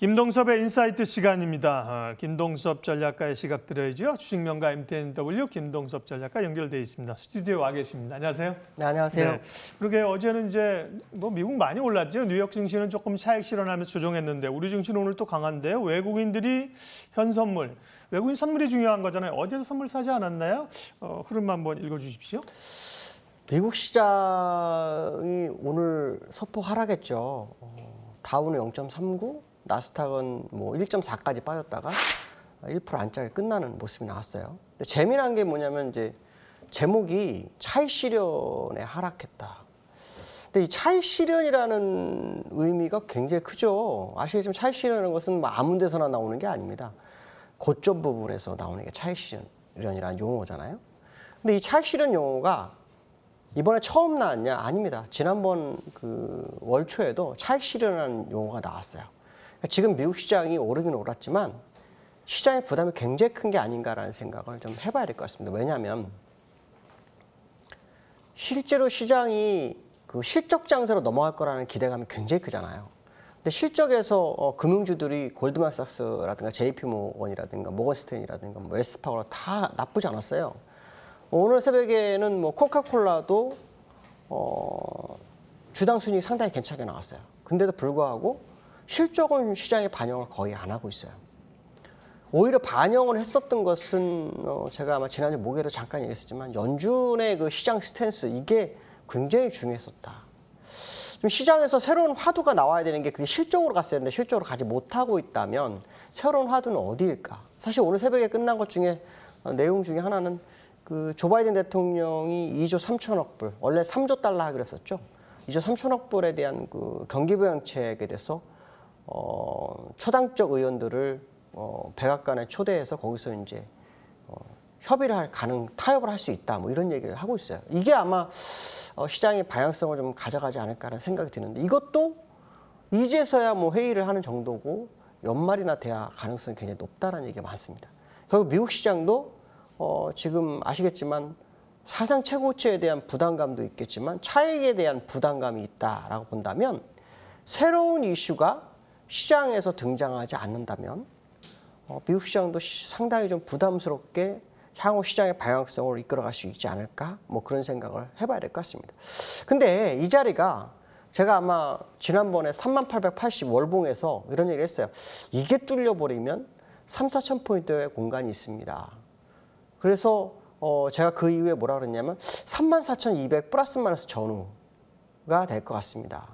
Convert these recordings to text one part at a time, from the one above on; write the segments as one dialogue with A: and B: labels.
A: 김동섭의 인사이트 시간입니다. 김동섭 전략가의 시각 들어야죠. 주식명가 MTNW 김동섭 전략가 연결돼 있습니다. 스튜디오에 와 계십니다. 안녕하세요.
B: 네, 안녕하세요.
A: 네. 그러게 어제는 이제 미국 많이 올랐죠. 뉴욕 증시는 조금 차익 실현하면서 조정했는데 우리 증시는 오늘 또 강한데요. 외국인들이 현 선물, 외국인 선물이 중요한 거잖아요. 어제도 선물 사지 않았나요? 흐름 한번 읽어주십시오.
B: 미국 시장이 오늘 소폭 하락했죠. 다우는 0.39, 나스닥은 뭐 1.4까지 빠졌다가 1% 안짝에 끝나는 모습이 나왔어요. 근데 재미난 게 뭐냐면 이제 제목이 차익 실현에 하락했다. 근데 이 차익 실현이라는 의미가 굉장히 크죠. 아시겠지만 차익 실현이라는 것은 뭐 아무 데서나 나오는 게 아닙니다. 고점 부분에서 나오는 게 차익 실현이라는 용어잖아요. 근데 이 차익 실현 용어가 이번에 처음 나왔냐? 아닙니다. 지난번 그 월 초에도 차익 실현이라는 용어가 나왔어요. 그러니까 지금 미국 시장이 오르긴 오랐지만 시장의 부담이 굉장히 큰 게 아닌가라는 생각을 좀 해봐야 될 것 같습니다. 왜냐하면 실제로 시장이 그 실적 장세로 넘어갈 거라는 기대감이 굉장히 크잖아요. 근데 실적에서 금융주들이 골드만삭스라든가 JP모건이라든가 모건스탠이라든가 뭐 웨스트파워라 다 나쁘지 않았어요. 오늘 새벽에는 뭐 코카콜라도 주당 순이익 상당히 괜찮게 나왔어요. 근데도 불구하고 실적은 시장에 반영을 거의 안 하고 있어요. 오히려 반영을 했었던 것은 제가 아마 지난주 목요일에 잠깐 얘기했었지만 연준의 그 시장 스탠스 이게 굉장히 중요했었다. 좀 시장에서 새로운 화두가 나와야 되는 게 그게 실적으로 갔어야 되는데 실적으로 가지 못하고 있다면 새로운 화두는 어디일까? 사실 오늘 새벽에 끝난 것 중에 내용 중에 하나는 그 조 바이든 대통령이 2조 3천억 불, 원래 3조 달러 하기로 했었죠. 2조 3천억 불에 대한 그 경기부양책에 대해서 초당적 의원들을 백악관에 초대해서 거기서 이제 협의를 할 타협을 할 수 있다. 뭐 이런 얘기를 하고 있어요. 이게 아마 시장의 방향성을 좀 가져가지 않을까라는 생각이 드는데 이것도 이제서야 뭐 회의를 하는 정도고 연말이나 돼야 가능성이 굉장히 높다라는 얘기가 많습니다. 결국 미국 시장도 지금 아시겠지만 사상 최고치에 대한 부담감도 있겠지만 차익에 대한 부담감이 있다라고 본다면 새로운 이슈가 시장에서 등장하지 않는다면 미국 시장도 상당히 좀 부담스럽게 향후 시장의 방향성을 이끌어갈 수 있지 않을까? 뭐 그런 생각을 해봐야 될 것 같습니다. 근데 이 자리가 제가 아마 지난번에 3880 월봉에서 이런 얘기를 했어요. 이게 뚫려버리면 3, 4천 포인트의 공간이 있습니다. 그래서 제가 그 이후에 뭐라 그랬냐면 34,200 플러스 마이너스 전후가 될 것 같습니다.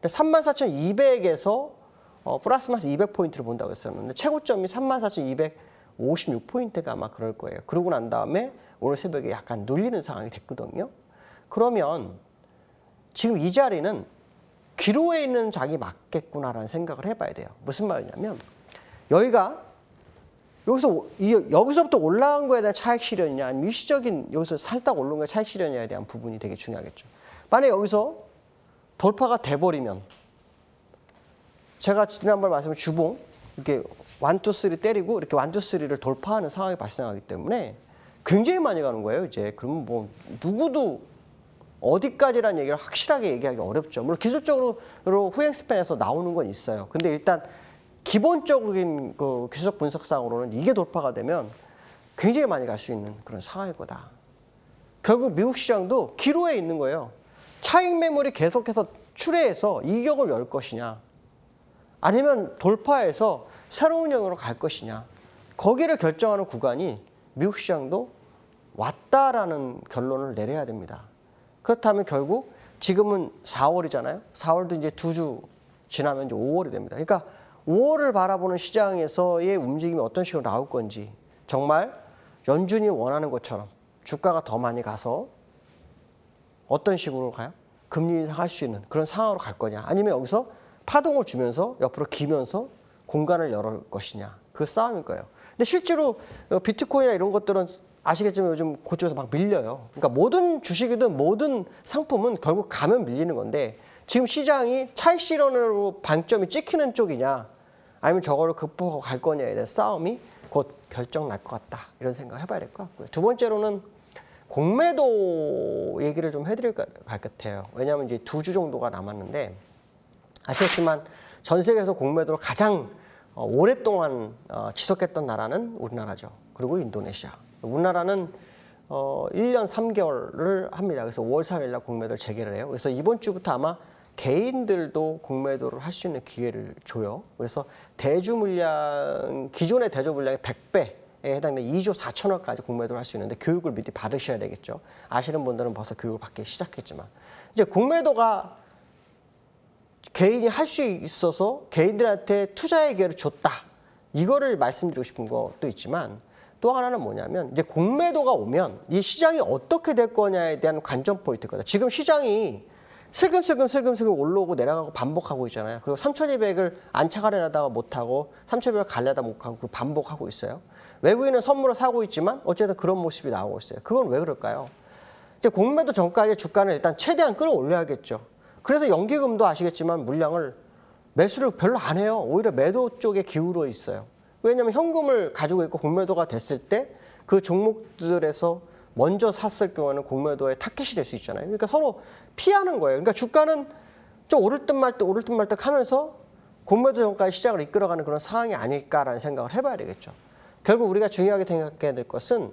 B: 34,200에서 플러스 마이너스 200포인트를 본다고 했었는데 최고점이 34,256포인트가 아마 그럴 거예요. 그러고 난 다음에 오늘 새벽에 약간 눌리는 상황이 됐거든요. 그러면 지금 이 자리는 기로에 있는 장이 맞겠구나라는 생각을 해봐야 돼요. 무슨 말이냐면 여기서부터 올라간 거에 대한 차익 실현이냐 아니면 일시적인 여기서 살짝 오른 거에 차익 실현이냐에 대한 부분이 되게 중요하겠죠. 만약에 여기서 돌파가 돼버리면 제가 지난번에 말씀드린 주봉 이렇게 1, 2, 3 때리고 이렇게 1, 2, 3를 돌파하는 상황이 발생하기 때문에 굉장히 많이 가는 거예요. 이제 그러면 뭐 누구도 어디까지라는 얘기를 확실하게 얘기하기 어렵죠. 물론 기술적으로 후행 스팬에서 나오는 건 있어요. 근데 일단 기본적인 그 기술적 분석상으로는 이게 돌파가 되면 굉장히 많이 갈 수 있는 그런 상황일 거다. 결국 미국 시장도 기로에 있는 거예요. 차익 매물이 계속해서 출회해서 이격을 열 것이냐 아니면 돌파해서 새로운 영역으로 갈 것이냐 거기를 결정하는 구간이 미국 시장도 왔다라는 결론을 내려야 됩니다. 그렇다면 결국 지금은 4월이잖아요. 4월도 이제 2주 지나면 이제 5월이 됩니다. 그러니까 5월을 바라보는 시장에서의 움직임이 어떤 식으로 나올 건지 정말 연준이 원하는 것처럼 주가가 더 많이 가서 어떤 식으로 가요? 금리 인상할 수 있는 그런 상황으로 갈 거냐 아니면 여기서 파동을 주면서 옆으로 기면서 공간을 열을 것이냐 그 싸움일 거예요. 근데 실제로 비트코인이나 이런 것들은 아시겠지만 요즘 고점에서 막 밀려요. 그러니까 모든 주식이든 모든 상품은 결국 가면 밀리는 건데 지금 시장이 차익 실현으로 반점이 찍히는 쪽이냐 아니면 저거를 극복하고 갈 거냐에 대한 싸움이 곧 결정 날 것 같다. 이런 생각을 해봐야 될 것 같고요. 두 번째로는 공매도 얘기를 좀 해드릴 것 같아요. 왜냐하면 이제 2주 정도가 남았는데 아시겠지만 전 세계에서 공매도를 가장 오랫동안 지속했던 나라는 우리나라죠. 그리고 인도네시아. 우리나라는 1년 3개월을 합니다. 그래서 5월 4일 날 공매도를 재개를 해요. 그래서 이번 주부터 아마 개인들도 공매도를 할 수 있는 기회를 줘요. 그래서 대주 물량, 기존의 대주 물량의 100배에 해당되는 2조 4천억까지 공매도를 할 수 있는데 교육을 미리 받으셔야 되겠죠. 아시는 분들은 벌써 교육을 받기 시작했지만. 이제 공매도가 개인이 할 수 있어서 개인들한테 투자의 기회를 줬다. 이거를 말씀드리고 싶은 것도 있지만 또 하나는 뭐냐면 이제 공매도가 오면 이 시장이 어떻게 될 거냐에 대한 관전 포인트거든요. 지금 시장이 슬금슬금 올라오고 내려가고 반복하고 있잖아요. 그리고 3,200을 안착하려다가 못하고 3,200을 가려다 못하고 그 반복하고 있어요. 외국인은 선물을 사고 있지만 어쨌든 그런 모습이 나오고 있어요. 그건 왜 그럴까요? 이제 공매도 전까지 주가는 일단 최대한 끌어올려야겠죠. 그래서 연기금도 아시겠지만 물량을 매수를 별로 안 해요. 오히려 매도 쪽에 기울어 있어요. 왜냐하면 현금을 가지고 있고 공매도가 됐을 때 그 종목들에서 먼저 샀을 경우에는 공매도의 타겟이 될 수 있잖아요. 그러니까 서로 피하는 거예요. 그러니까 주가는 좀 오를 듯 말 듯 오를 듯 말 듯 하면서 공매도 전까지 시장을 이끌어가는 그런 상황이 아닐까라는 생각을 해봐야 되겠죠. 결국 우리가 중요하게 생각해야 될 것은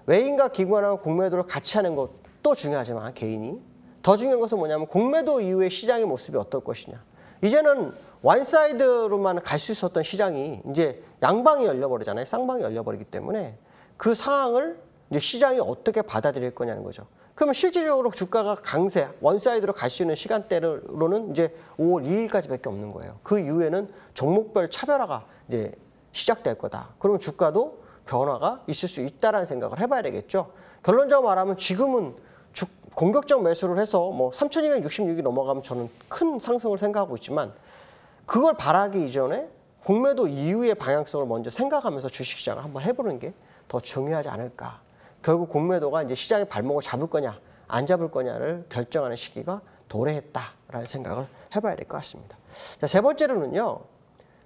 B: 외인과 기관하고 공매도를 같이 하는 것도 중요하지만 개인이 더 중요한 것은 뭐냐면 공매도 이후의 시장의 모습이 어떨 것이냐. 이제는 원사이드로만 갈 수 있었던 시장이 이제 양방이 열려버리잖아요. 쌍방이 열려버리기 때문에 그 상황을 이제 시장이 어떻게 받아들일 거냐는 거죠. 그러면 실질적으로 주가가 강세, 원사이드로 갈 수 있는 시간대로는 이제 5월 2일까지밖에 없는 거예요. 그 이후에는 종목별 차별화가 이제 시작될 거다. 그러면 주가도 변화가 있을 수 있다라는 생각을 해봐야 되겠죠. 결론적으로 말하면 지금은 공격적 매수를 해서 뭐 3,266이 넘어가면 저는 큰 상승을 생각하고 있지만 그걸 바라기 이전에 공매도 이후의 방향성을 먼저 생각하면서 주식시장을 한번 해보는 게 더 중요하지 않을까. 결국 공매도가 이제 시장의 발목을 잡을 거냐 안 잡을 거냐를 결정하는 시기가 도래했다라는 생각을 해봐야 될 것 같습니다. 자, 세 번째로는요.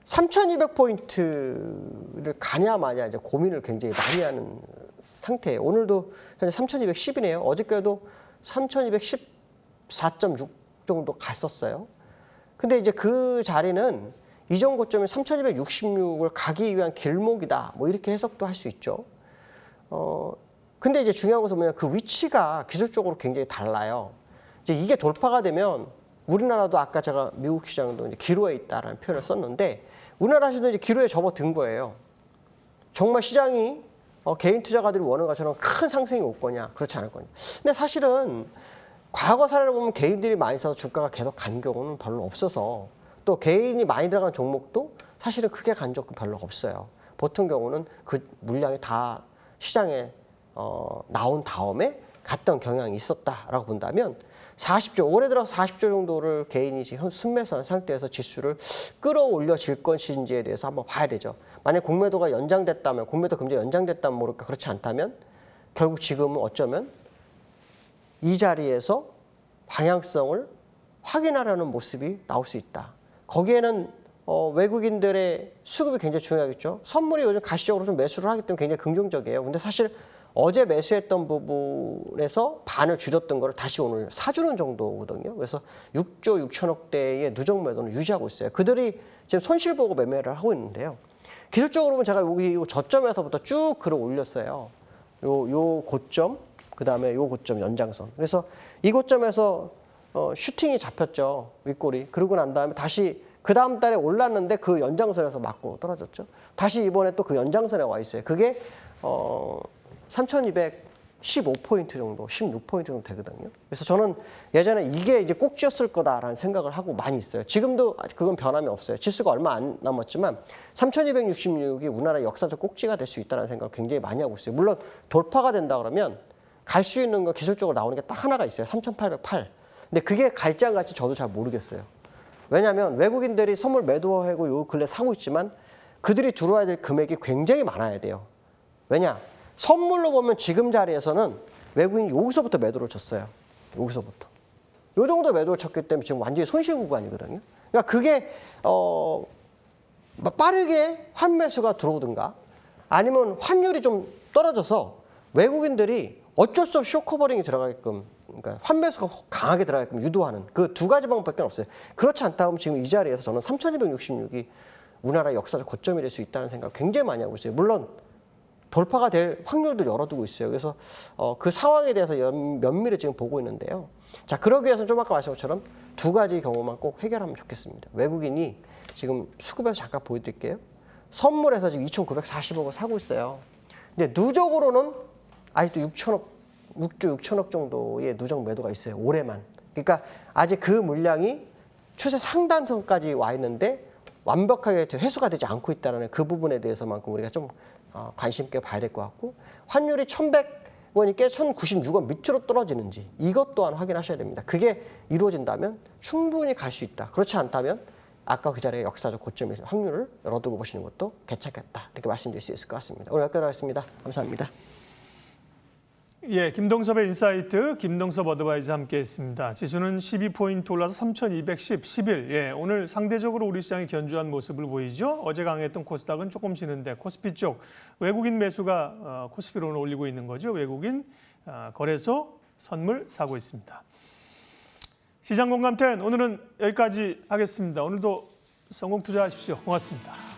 B: 3,200포인트를 가냐 마냐 이제 고민을 굉장히 많이 하는 상태예요. 오늘도 현재 3,210이네요. 어저께도 3,214.6 정도 갔었어요. 근데 이제 그 자리는 이전 고점이 3,266을 가기 위한 길목이다. 뭐 이렇게 해석도 할 수 있죠. 근데 이제 중요한 것은 뭐냐, 그 위치가 기술적으로 굉장히 달라요. 이제 이게 돌파가 되면 우리나라도 아까 제가 미국 시장도 이제 기로에 있다라는 표현을 썼는데 우리나라에서도 이제 기로에 접어든 거예요. 정말 시장이 개인 투자가들이 원하는 것처럼 큰 상승이 올 거냐, 그렇지 않을 거냐. 근데 사실은 과거 사례를 보면 개인들이 많이 사서 주가가 계속 간 경우는 별로 없어서 또 개인이 많이 들어간 종목도 사실은 크게 간 적은 별로 없어요. 보통 경우는 그 물량이 다 시장에 나온 다음에 갔던 경향이 있었다라고 본다면 40조, 올해 들어서 40조 정도를 개인이 지금 순매수한 상태에서 지수를 끌어올려질 것인지에 대해서 한번 봐야 되죠. 만약 공매도가 연장됐다면, 공매도 금지가 연장됐다면 모를까, 그렇지 않다면 결국 지금은 어쩌면 이 자리에서 방향성을 확인하려는 모습이 나올 수 있다. 거기에는 외국인들의 수급이 굉장히 중요하겠죠. 선물이 요즘 가시적으로 좀 매수를 하기 때문에 굉장히 긍정적이에요. 근데 사실 어제 매수했던 부분에서 반을 줄였던 거를 다시 오늘 사주는 정도거든요. 그래서 6조 6천억대의 누적 매도는 유지하고 있어요. 그들이 지금 손실 보고 매매를 하고 있는데요. 기술적으로 보면 제가 여기 저점에서부터 쭉 글을 올렸어요. 요 고점, 그 다음에 요 고점 연장선. 그래서 이 고점에서 슈팅이 잡혔죠. 윗골이. 그러고 난 다음에 다시 그 다음 달에 올랐는데 그 연장선에서 맞고 떨어졌죠. 다시 이번에 또 그 연장선에 와 있어요. 그게 3,215포인트 정도, 16포인트 정도 되거든요. 그래서 저는 예전에 이게 이제 꼭지였을 거다라는 생각을 하고 많이 있어요. 지금도 그건 변함이 없어요. 지수가 얼마 안 남았지만 3,266이 우리나라 역사적 꼭지가 될 수 있다는 생각을 굉장히 많이 하고 있어요. 물론 돌파가 된다 그러면 갈 수 있는 거 기술적으로 나오는 게 딱 하나가 있어요. 3,808. 근데 그게 갈지 안 갈지 저도 잘 모르겠어요. 왜냐하면 외국인들이 선물 매도하고 요 근래 사고 있지만 그들이 들어와야 될 금액이 굉장히 많아야 돼요. 왜냐? 선물로 보면 지금 자리에서는 외국인이 여기서부터 매도를 쳤어요. 여기서부터. 요 정도 매도를 쳤기 때문에 지금 완전히 손실 구간이거든요. 그러니까 그게 빠르게 환매수가 들어오든가 아니면 환율이 좀 떨어져서 외국인들이 어쩔 수 없이 쇼커버링이 들어가게끔, 그러니까 환매수가 강하게 들어가게끔 유도하는 그 두 가지 방법밖에 없어요. 그렇지 않다 하면 지금 이 자리에서 저는 3,266이 우리나라 역사적 고점이 될 수 있다는 생각을 굉장히 많이 하고 있어요. 물론 돌파가 될 확률도 열어두고 있어요. 그래서 그 상황에 대해서 면밀히 지금 보고 있는데요. 자, 그러기 위해서는 좀 아까 말씀한 것처럼 두 가지 경우만 꼭 해결하면 좋겠습니다. 외국인이 지금 수급에서 잠깐 보여드릴게요. 선물에서 지금 2,940억을 사고 있어요. 근데 누적으로는 아직도 6조 6천억 정도의 누적 매도가 있어요. 올해만. 그러니까 아직 그 물량이 추세 상단선까지 와 있는데 완벽하게 회수가 되지 않고 있다는 그 부분에 대해서만큼 우리가 좀 관심 있게 봐야 될 것 같고, 환율이 1,100원이 깨 1,096원 밑으로 떨어지는지 이것 또한 확인하셔야 됩니다. 그게 이루어진다면 충분히 갈 수 있다. 그렇지 않다면 아까 그 자리에 역사적 고점에서 확률을 열어두고 보시는 것도 괜찮겠다. 이렇게 말씀드릴 수 있을 것 같습니다. 오늘 여기까지 하겠습니다. 감사합니다.
A: 예, 김동섭의 인사이트, 김동섭 어드바이저 함께했습니다. 지수는 12포인트 올라서 3,210, 10일. 예, 오늘 상대적으로 우리 시장이 견주한 모습을 보이죠. 어제 강했던 코스닥은 조금 쉬는데 코스피 쪽 외국인 매수가 코스피로 오늘 올리고 있는 거죠. 외국인 거래소 선물 사고 있습니다. 시장 공감 10 오늘은 여기까지 하겠습니다. 오늘도 성공 투자하십시오. 고맙습니다.